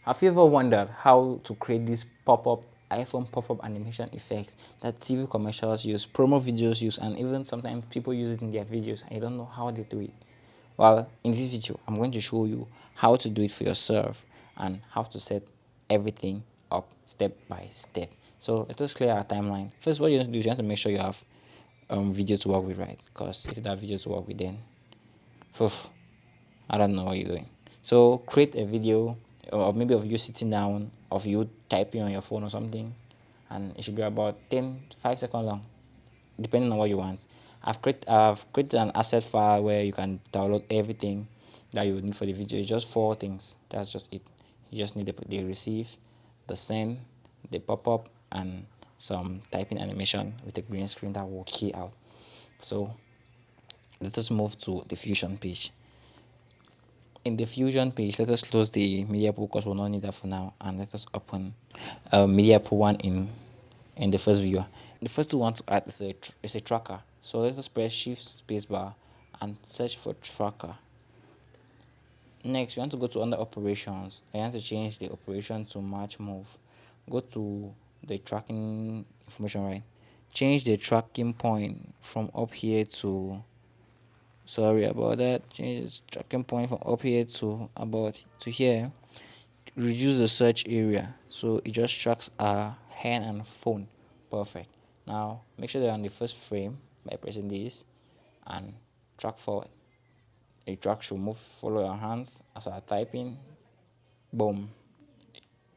Have you ever wondered how to create this pop-up iPhone pop-up animation effects that TV commercials use, promo videos use, and even sometimes people use it in their videos and you don't know how they do it? Well, in this video, I'm going to show you how to do it for yourself and how to set everything up step by step. So let us clear our timeline. First, what you have to do is you have to make sure you have video to work with, right? Because if you don't have video to work with, then phew, I don't know what you're doing. So create a video, or maybe of you sitting down, of you typing on your phone or something, and it should be about 5 seconds long, depending on what you want. I've created an asset file where you can download everything that you would need for the video. It's just four things. That's just it. You just need the receive, the send, the pop-up, and some typing animation with a green screen that will key out. So let us move to the Fusion page. In the Fusion page, let us close the media pool because we'll not need that for now, and let us open media pool one in the first viewer. The first thing we want to add is a tracker. So let us press Shift Spacebar and search for tracker. Next, we want to go to under operations. I want to change the operation to match move. Go to the tracking information, right? Change the tracking point from up here to, sorry about that, change the tracking point from up here to about to here. Reduce the search area so it just tracks our hand and phone. Perfect. Now make sure they're on the first frame by pressing this and track forward. A track should move, follow your hands as I typing. Boom.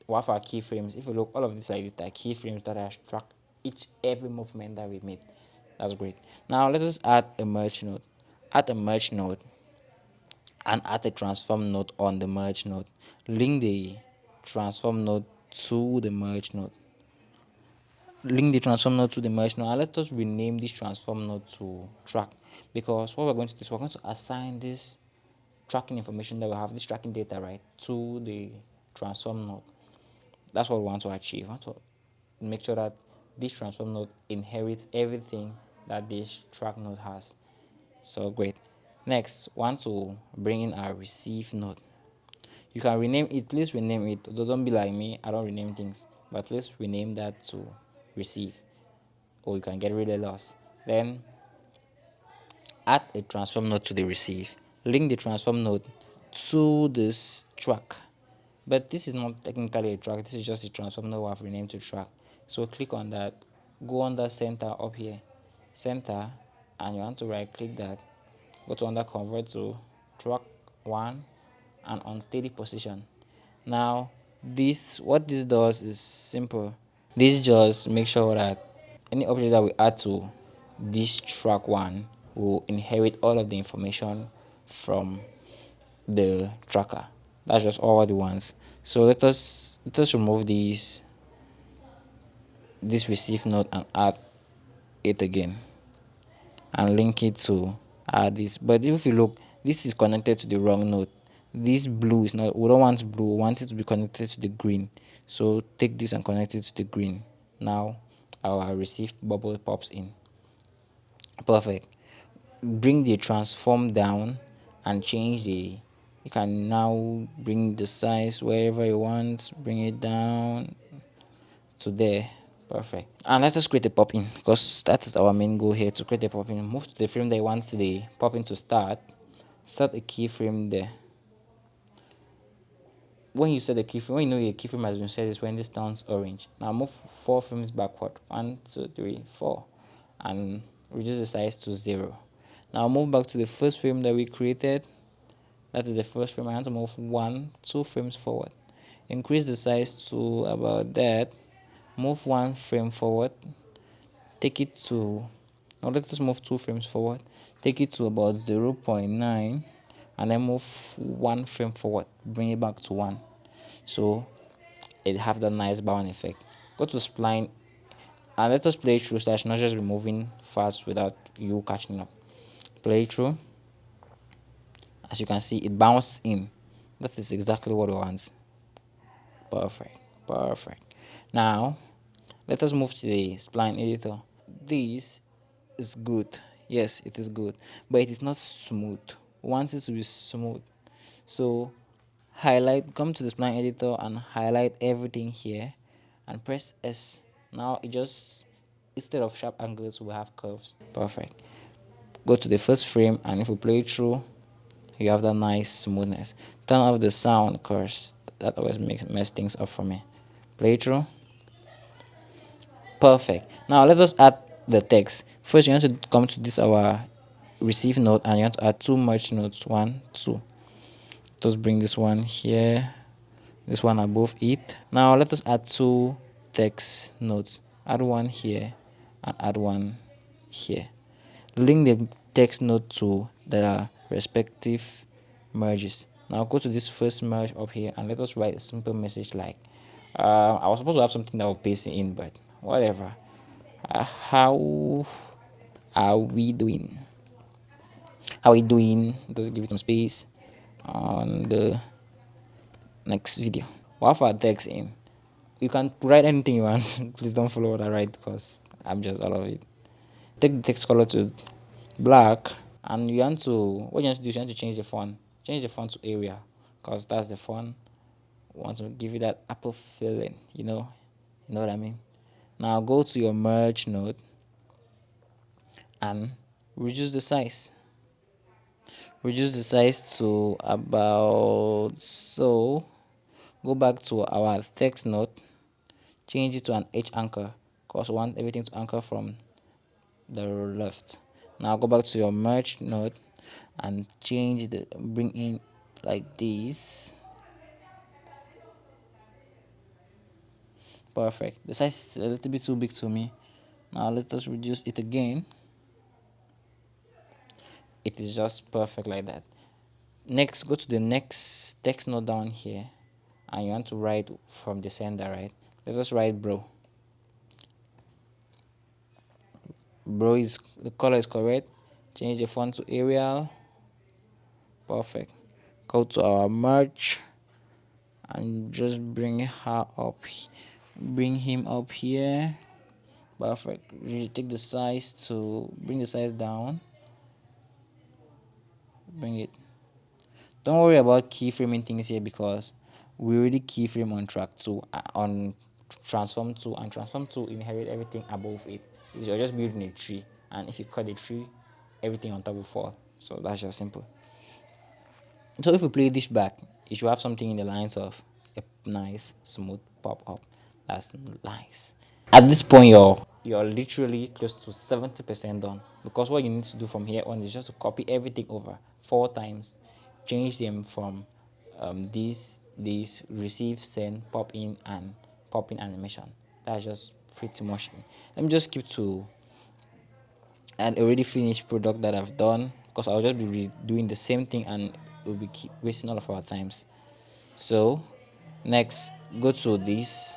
One of our keyframes, if you look, all of these are keyframes that are track every movement that we made. That's great. Now let us add a merge node. Add a merge node and add a transform node on the merge node. Link the transform node to the merge node. Link the transform node to the merge node, and let us rename this transform node to track, because what we're going to do is we're going to assign this tracking information that we have, this tracking data, right, to the transform node. That's what we want to achieve. We want to make sure that this transform node inherits everything that this track node has. So great. Next, want to bring in our receive node. You can rename it. Please rename it. Although don't be like me, I don't rename things. But please rename that to receive, or you can get really lost. Then add a transform node to the receive. Link the transform node to this track. But this is not technically a track. This is just a transform node I've renamed to track. So click on that. Go under center up here. Center, and you want to right click that. Go to under convert to track 1 and unsteady position. Now what this does is simple. This just makes sure that any object that we add to this track 1 will inherit all of the information from the tracker. That's just all it wants. So let us remove this receive node and add it again and link it to add this. But if you look, this is connected to the wrong node. This blue is not, we don't want blue, we want it to be connected to the green. So take this and connect it to the green. Now our receive bubble pops in. Perfect. Bring the transform down and change the, you can now bring the size wherever you want, bring it down to there. Perfect. And let us create a pop-in, because that's our main goal here, to create a pop-in. Move to the frame that you want the pop-in to start. Start a keyframe there. When you set the keyframe, when you know your keyframe has been set, is when this turns orange. Now move 4 frames backward. 1, 2, 3, 4. And reduce the size to 0. Now move back to the first frame that we created. That is the first frame. I want to move 1, 2 frames forward. Increase the size to about that. Move 1 frame forward. Take it to, now let us move 2 frames forward. Take it to about 0.9 and then move 1 frame forward. Bring it back to 1. So it have that nice bound effect. Go to spline and let us play through so that not just be moving fast without you catching up. Play through. As you can see, it bounced in. That is exactly what we want. Perfect. Perfect. Now let us move to the spline editor. This is good. Yes, it is good, but it is not smooth. We want it to be smooth. So highlight, come to the spline editor and highlight everything here and press S. Now it just, instead of sharp angles, we have curves. Perfect. Go to the first frame, and if we play it through, you have that nice smoothness. Turn off the sound, cause that always mess things up for me. Play it through. Perfect. Now let us add the text. First, you want to come to this our receive node, and you want to add two merge nodes. One, two. Just bring this one here, this one above it. Now let us add two text nodes. Add one here and add one here. Link the text node to the respective merges. Now go to this first merge up here and let us write a simple message like, I was supposed to have something that will paste in, but whatever. How are we doing? How are we doing? Just give it some space on the next video. We'll have our text in. You can write anything you want. Please don't follow what I write because I'm just all of it. Take the text color to black, and you want to, what you want to do is you want to change the font. Change the font to Arial because that's the font. We want to give it that Apple feeling, you know what I mean. Now go to your merge node and reduce the size. Reduce the size to about so. Go back to our text node, change it to an H anchor because we want everything to anchor from the left. Now go back to your merge node and change the, bring in like this. Perfect. The size is a little bit too big to me. Now let us reduce it again. It is just perfect like that. Next, go to the next text node down here, and you want to write from the sender, right? Let us write bro. Bro is, the color is correct. Change the font to Arial. Perfect. Go to our merge and just bring her up, bring him up here. Perfect. You take the size to bring the size down. Bring it. Don't worry about keyframing things here because we already keyframe on track 2, on transform 2, and transform 2 inherit everything above it. You're just building a tree, and if you cut the tree, everything on top will fall. So that's just simple. So if we play this back, you should have something in the lines of a nice smooth pop up. That's nice. At this point, you're literally close to 70% done, because what you need to do from here on is just to copy everything over 4 times, change them from this receive, send, pop in, and pop in animation. That's just pretty much it. Let me just skip to an already finished product that I've done, because I'll just be doing the same thing and we'll be keep wasting all of our times. So next, go to this.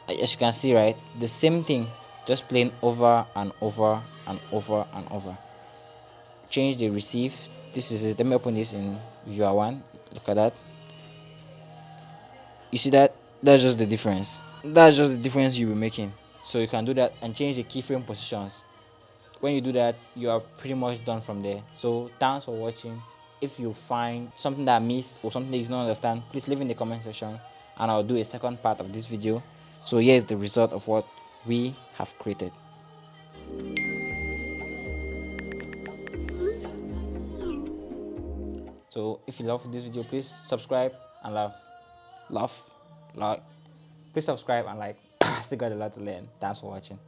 As you can see, right, the same thing, just playing over and over and over and over. Change the receive. This is it. Let me open this in viewer 1. Look at that. You see that? That's just the difference. That's just the difference you'll be making. So you can do that and change the keyframe positions. When you do that, you are pretty much done from there. So thanks for watching. If you find something that I missed or something that you don't understand, please leave in the comment section and I'll do a second part of this video. So here's the result of what we have created. So if you love this video, please subscribe and like. Please subscribe and like. I still got a lot to learn. Thanks for watching.